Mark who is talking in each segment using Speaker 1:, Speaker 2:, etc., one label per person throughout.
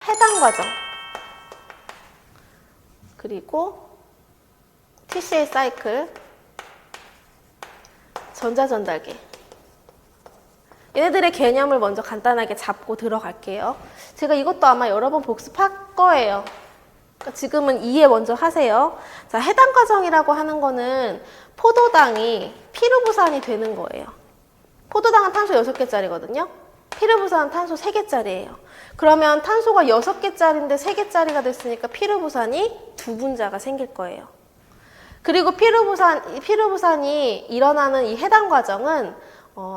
Speaker 1: 해당 과정. 그리고 TCA 사이클, 전자전달계. 얘네들의 개념을 먼저 간단하게 잡고 들어갈게요. 제가 이것도 아마 여러 번 복습할 거예요. 그러니까 지금은 이해 먼저 하세요. 자, 해당 과정이라고 하는 거는 포도당이 피루부산이 되는 거예요. 포도당은 탄소 6개짜리거든요. 피루부산은 탄소 3개짜리예요. 그러면 탄소가 6개짜리인데 3개짜리가 됐으니까 피루부산이 2분자가 생길 거예요. 그리고 피루부산이 일어나는 이 해당 과정은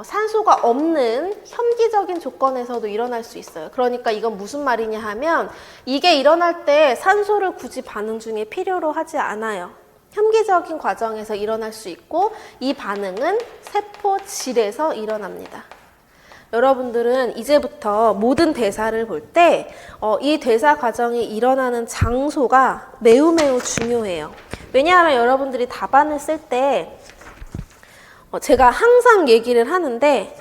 Speaker 1: 산소가 없는 혐기적인 조건에서도 일어날 수 있어요. 그러니까 이건 무슨 말이냐 하면 이게 일어날 때 산소를 굳이 반응 중에 필요로 하지 않아요. 혐기적인 과정에서 일어날 수 있고 이 반응은 세포질에서 일어납니다. 여러분들은 이제부터 모든 대사를 볼 때 이 대사 과정이 일어나는 장소가 매우 중요해요. 왜냐하면 여러분들이 답안을 쓸 때 제가 항상 얘기를 하는데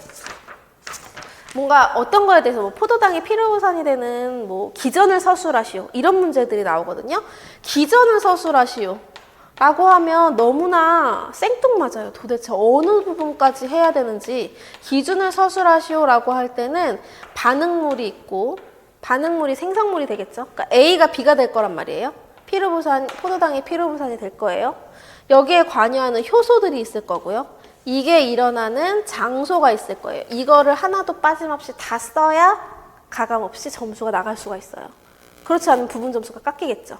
Speaker 1: 뭔가 어떤 거에 대해서 뭐 포도당이 피루부산이 되는 뭐 기전을 서술하시오 이런 문제들이 나오거든요. 기전을 서술하시오 라고 하면 너무나 생뚱맞아요. 도대체 어느 부분까지 해야 되는지. 기준을 서술하시오 라고 할 때는 반응물이 있고 반응물이 생성물이 되겠죠. 그러니까 A가 B가 될 거란 말이에요. 포도당이 피루부산이 될 거예요. 여기에 관여하는 효소들이 있을 거고요. 이게 일어나는 장소가 있을 거예요. 이거를 하나도 빠짐없이 다 써야 가감없이 점수가 나갈 수가 있어요. 그렇지 않으면 부분 점수가 깎이겠죠.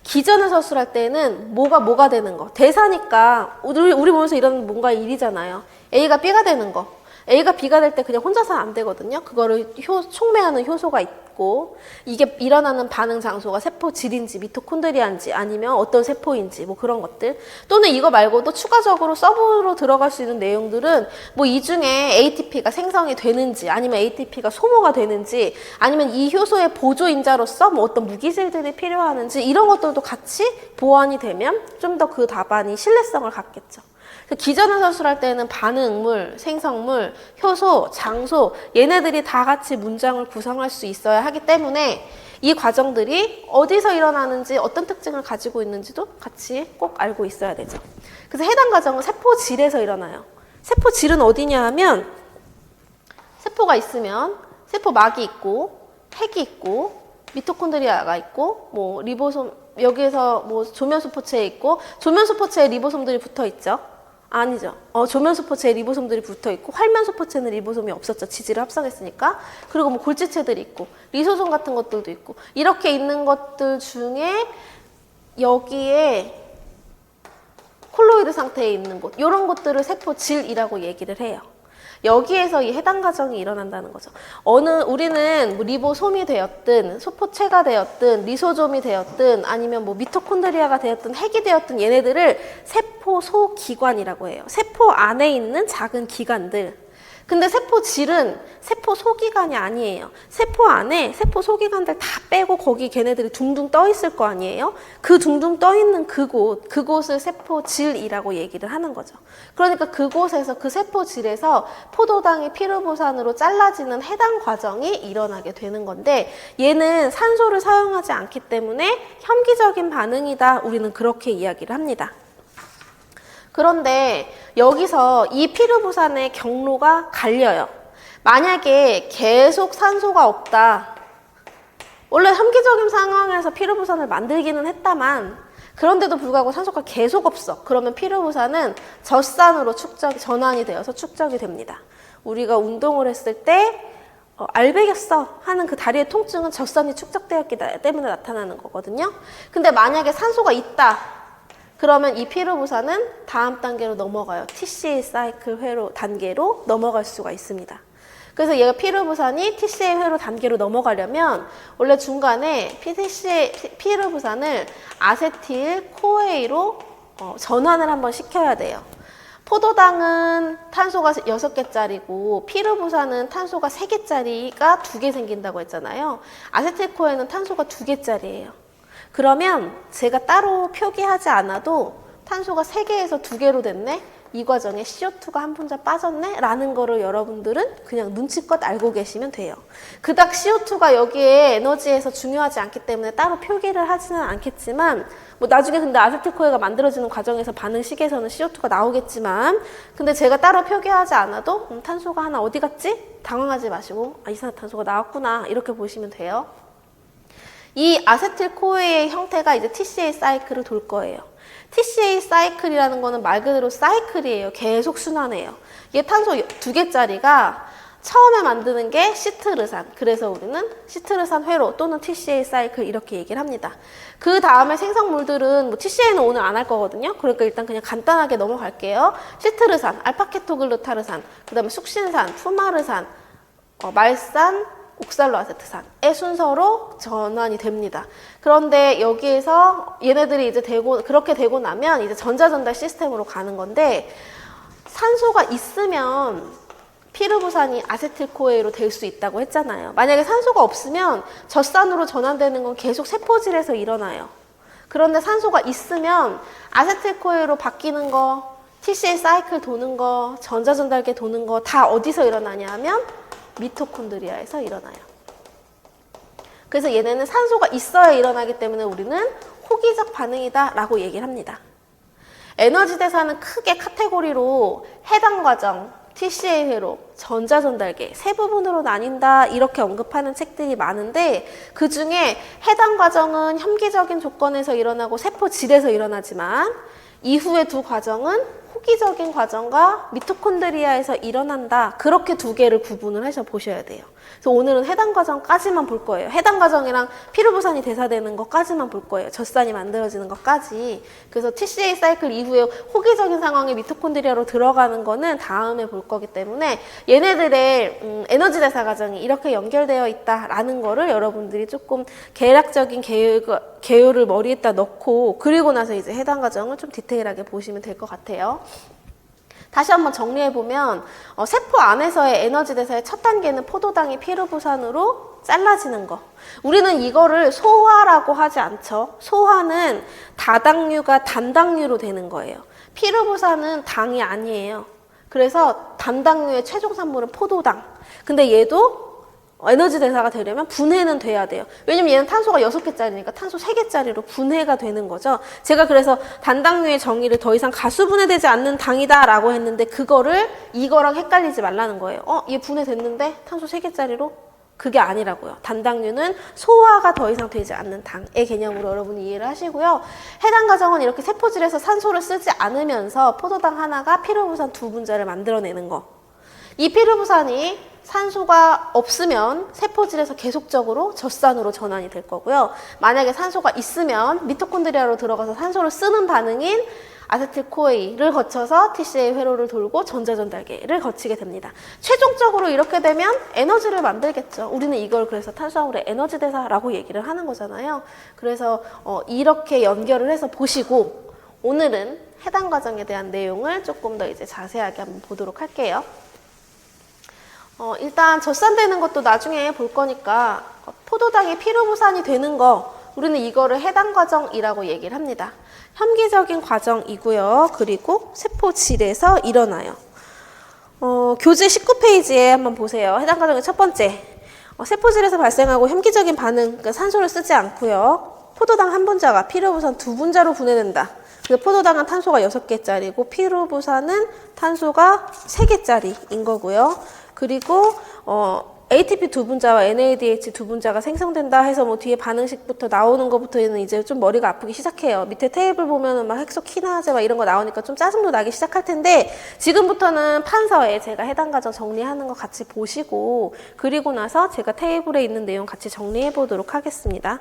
Speaker 1: 기전을 서술할 때는 뭐가 되는 거. 대사니까 우리 몸에서 이런 뭔가 일이잖아요. A가 B가 되는 거. A가 B가 될 때 그냥 혼자서는 안 되거든요. 그거를 촉매하는 효소가 있고 이게 일어나는 반응 장소가 세포질인지 미토콘드리아인지 아니면 어떤 세포인지 뭐 그런 것들 또는 이거 말고도 추가적으로 서브로 들어갈 수 있는 내용들은 뭐 이 중에 ATP가 생성이 되는지 아니면 ATP가 소모가 되는지 아니면 이 효소의 보조인자로서 뭐 어떤 무기질들이 필요하는지 이런 것들도 같이 보완이 되면 좀 더 그 답안이 신뢰성을 갖겠죠. 기전을 서술할 때는 반응물, 생성물, 효소, 장소 얘네들이 다 같이 문장을 구성할 수 있어야 하기 때문에 이 과정들이 어디서 일어나는지 어떤 특징을 가지고 있는지도 같이 꼭 알고 있어야 되죠. 그래서 해당 과정은 세포질에서 일어나요. 세포질은 어디냐 하면 세포가 있으면 세포막이 있고 핵이 있고 미토콘드리아가 있고 뭐 리보솜 여기에서 뭐 조면수포체에 있고 조면수포체에 리보솜들이 붙어 있죠. 아니죠. 조면수포체에 리보솜들이 붙어있고 활면수포체는 리보솜이 없었죠. 지질을 합성했으니까. 그리고 뭐 골지체들이 있고 리소솜 같은 것들도 있고 이렇게 있는 것들 중에 여기에 콜로이드 상태에 있는 곳 이런 것들을 세포질이라고 얘기를 해요. 여기에서 이 해당 과정이 일어난다는 거죠. 우리는 뭐 리보솜이 되었든 소포체가 되었든 리소솜이 되었든 아니면 뭐 미토콘드리아가 되었든 핵이 되었든 얘네들을 세포 소기관이라고 해요. 세포 안에 있는 작은 기관들. 근데 세포질은 세포 소기관이 아니에요. 세포 안에 세포 소기관들 다 빼고 거기 걔네들이 둥둥 떠 있을 거 아니에요. 그 둥둥 떠 있는 그곳을 세포질이라고 얘기를 하는 거죠. 그러니까 그곳에서 그 세포질에서 포도당이 피루부산으로 잘라지는 해당 과정이 일어나게 되는 건데 얘는 산소를 사용하지 않기 때문에 혐기적인 반응이다. 우리는 그렇게 이야기를 합니다. 그런데 여기서 이 피루부산의 경로가 갈려요. 만약에 계속 산소가 없다. 원래 혐기적인 상황에서 피루부산을 만들기는 했다만 그런데도 불구하고 산소가 계속 없어. 그러면 피루부산은 젖산으로 전환이 되어서 축적이 됩니다. 우리가 운동을 했을 때 알배겼어 하는 그 다리의 통증은 젖산이 축적되었기 때문에 나타나는 거거든요. 근데 만약에 산소가 있다. 그러면 이 피루부산은 다음 단계로 넘어가요. TCA 사이클 회로 단계로 넘어갈 수가 있습니다. 그래서 얘가 피루부산이 TCA 회로 단계로 넘어가려면 원래 중간에 피루부산을 아세틸 코에이로 전환을 한번 시켜야 돼요. 포도당은 탄소가 6개짜리고 피루부산은 탄소가 3개짜리가 2개 생긴다고 했잖아요. 아세틸코에는 탄소가 2개짜리예요. 그러면 제가 따로 표기하지 않아도 탄소가 3개에서 2개로 됐네? 이 과정에 CO2가 한 분자 빠졌네? 라는 거를 여러분들은 그냥 눈치껏 알고 계시면 돼요. 그닥 CO2가 여기에 에너지에서 중요하지 않기 때문에 따로 표기를 하지는 않겠지만 뭐 나중에 근데 아세틸코에가 만들어지는 과정에서 반응 시계에서는 CO2가 나오겠지만 근데 제가 따로 표기하지 않아도 탄소가 하나 어디 갔지? 당황하지 마시고 이산화탄소가 나왔구나 이렇게 보시면 돼요. 이 아세틸코에의 형태가 이제 TCA 사이클을 돌 거예요. TCA 사이클이라는 거는 말 그대로 사이클이에요. 계속 순환해요. 이게 탄소 2개짜리가 처음에 만드는 게 시트르산. 그래서 우리는 시트르산 회로 또는 TCA 사이클 이렇게 얘기를 합니다. 그 다음에 생성물들은 뭐 TCA는 오늘 안 할 거거든요. 그러니까 일단 그냥 간단하게 넘어갈게요. 시트르산, 알파케토글루타르산, 그 다음에 숙신산, 푸마르산, 말산, 옥살로아세트산의 순서로 전환이 됩니다. 그런데 여기에서 얘네들이 이제 그렇게 되고 나면 이제 전자전달 시스템으로 가는 건데 산소가 있으면 피르부산이 아세틸코에로 될 수 있다고 했잖아요. 만약에 산소가 없으면 젖산으로 전환되는 건 계속 세포질에서 일어나요. 그런데 산소가 있으면 아세틸코에로 바뀌는 거, TCA 사이클 도는 거, 전자전달계 도는 거 다 어디서 일어나냐 하면 미토콘드리아에서 일어나요. 그래서 얘네는 산소가 있어야 일어나기 때문에 우리는 호기적 반응이다 라고 얘기를 합니다. 에너지 대사는 크게 카테고리로 해당 과정, TCA 회로, 전자전달계 세 부분으로 나뉜다 이렇게 언급하는 책들이 많은데 그 중에 해당 과정은 혐기적인 조건에서 일어나고 세포질에서 일어나지만 이후의 두 과정은 호기적인 과정과 미토콘드리아에서 일어난다. 그렇게 두 개를 구분을 해서 보셔야 돼요. 그래서 오늘은 해당 과정까지만 볼 거예요. 해당 과정이랑 피르부산이 대사되는 것까지만 볼 거예요. 젖산이 만들어지는 것까지. 그래서 TCA 사이클 이후에 호기적인 상황에 미토콘드리아로 들어가는 거는 다음에 볼 거기 때문에 얘네들의 에너지 대사 과정이 이렇게 연결되어 있다라는 거를 여러분들이 조금 계략적인 개요를 머리에다 넣고 그리고 나서 이제 해당 과정을 좀 디테일하게 보시면 될 것 같아요. 다시 한번 정리해보면 세포 안에서의 에너지 대사의 첫 단계는 포도당이 피르부산으로 잘라지는 거. 우리는 이거를 소화라고 하지 않죠. 소화는 다당류가 단당류로 되는 거예요. 피르부산은 당이 아니에요. 그래서 단당류의 최종 산물은 포도당. 근데 얘도 에너지 대사가 되려면 분해는 돼야 돼요. 왜냐면 얘는 탄소가 6개짜리니까 탄소 3개짜리로 분해가 되는 거죠. 제가 그래서 단당류의 정의를 더 이상 가수 분해되지 않는 당이다 라고 했는데 그거를 이거랑 헷갈리지 말라는 거예요. 얘 분해됐는데 탄소 3개짜리로? 그게 아니라고요. 단당류는 소화가 더 이상 되지 않는 당의 개념으로 여러분이 이해를 하시고요. 해당 과정은 이렇게 세포질에서 산소를 쓰지 않으면서 포도당 하나가 피르부산 2분자를 만들어내는 거. 이 피르부산이 산소가 없으면 세포질에서 계속적으로 젖산으로 전환이 될 거고요. 만약에 산소가 있으면 미토콘드리아로 들어가서 산소를 쓰는 반응인 아세틸코에를 거쳐서 TCA 회로를 돌고 전자전달계를 거치게 됩니다. 최종적으로 이렇게 되면 에너지를 만들겠죠. 우리는 이걸 그래서 탄수화물의 에너지 대사라고 얘기를 하는 거잖아요. 그래서 이렇게 연결을 해서 보시고 오늘은 해당 과정에 대한 내용을 조금 더 이제 자세하게 한번 보도록 할게요. 일단 젖산되는 것도 나중에 볼 거니까 포도당이 피르부산이 되는 거 우리는 이거를 해당 과정이라고 얘기를 합니다. 혐기적인 과정이고요. 그리고 세포질에서 일어나요. 교재 19페이지에 한번 보세요. 해당 과정의 첫 번째. 세포질에서 발생하고 혐기적인 반응, 그러니까 산소를 쓰지 않고요. 포도당 한 분자가 피르부산 2분자로 분해된다. 그래서 포도당은 탄소가 6개짜리고 피르부산은 탄소가 3개짜리인 거고요. 그리고 ATP 2분자와 NADH 2분자가 생성된다 해서 뭐 뒤에 반응식부터 나오는 것부터는 이제 좀 머리가 아프기 시작해요. 밑에 테이블 보면은 막 헥소키나제 막 이런 거 나오니까 좀 짜증도 나기 시작할 텐데 지금부터는 판서에 제가 해당 과정 정리하는 거 같이 보시고 그리고 나서 제가 테이블에 있는 내용 같이 정리해 보도록 하겠습니다.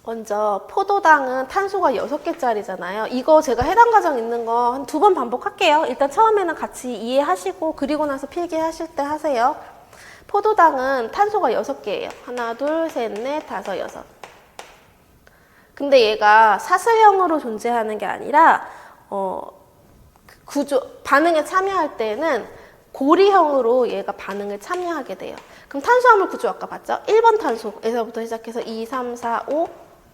Speaker 1: 먼저 포도당은 탄소가 6개짜리잖아요. 이거 제가 해당 과정 있는 거 한 2번 반복할게요. 일단 처음에는 같이 이해하시고 그리고 나서 필기하실 때 하세요. 포도당은 탄소가 6개예요. 하나, 둘, 셋, 넷, 다섯, 여섯. 근데 얘가 사슬형으로 존재하는 게 아니라 반응에 참여할 때는 고리형으로 얘가 반응을 참여하게 돼요. 그럼 탄수화물 구조 아까 봤죠? 1번 탄소에서부터 시작해서 2, 3, 4, 5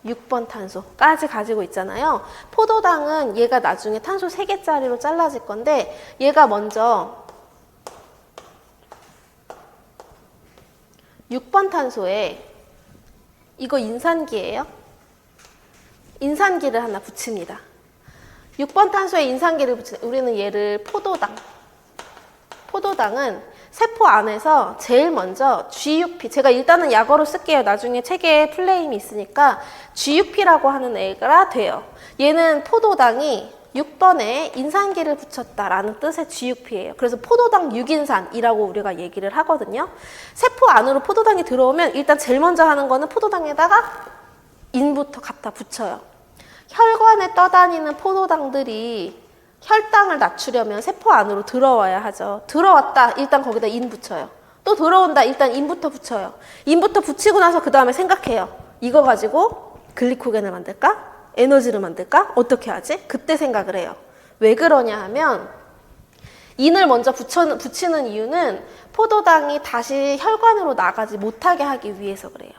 Speaker 1: 6번 탄소까지 가지고 있잖아요. 포도당은 얘가 나중에 탄소 3개짜리로 잘라질 건데 얘가 먼저 6번 탄소에 이거 인산기예요. 인산기를 하나 붙입니다. 6번 탄소에 인산기를 우리는 얘를 포도당은 세포 안에서 제일 먼저 GUP, 제가 일단은 약어로 쓸게요. 나중에 책에 플레임이 있으니까 GUP라고 하는 애가 돼요. 얘는 포도당이 6번에 인산기를 붙였다라는 뜻의 GUP예요. 그래서 포도당 6인산이라고 우리가 얘기를 하거든요. 세포 안으로 포도당이 들어오면 일단 제일 먼저 하는 거는 포도당에다가 인부터 갖다 붙여요. 혈관에 떠다니는 포도당들이 혈당을 낮추려면 세포 안으로 들어와야 하죠. 들어왔다. 일단 거기다 인 붙여요. 또 들어온다. 일단 인부터 붙여요. 인부터 붙이고 나서 그 다음에 생각해요. 이거 가지고 글리코겐을 만들까? 에너지를 만들까? 어떻게 하지? 그때 생각을 해요. 왜 그러냐 하면 인을 먼저 붙이는 이유는 포도당이 다시 혈관으로 나가지 못하게 하기 위해서 그래요.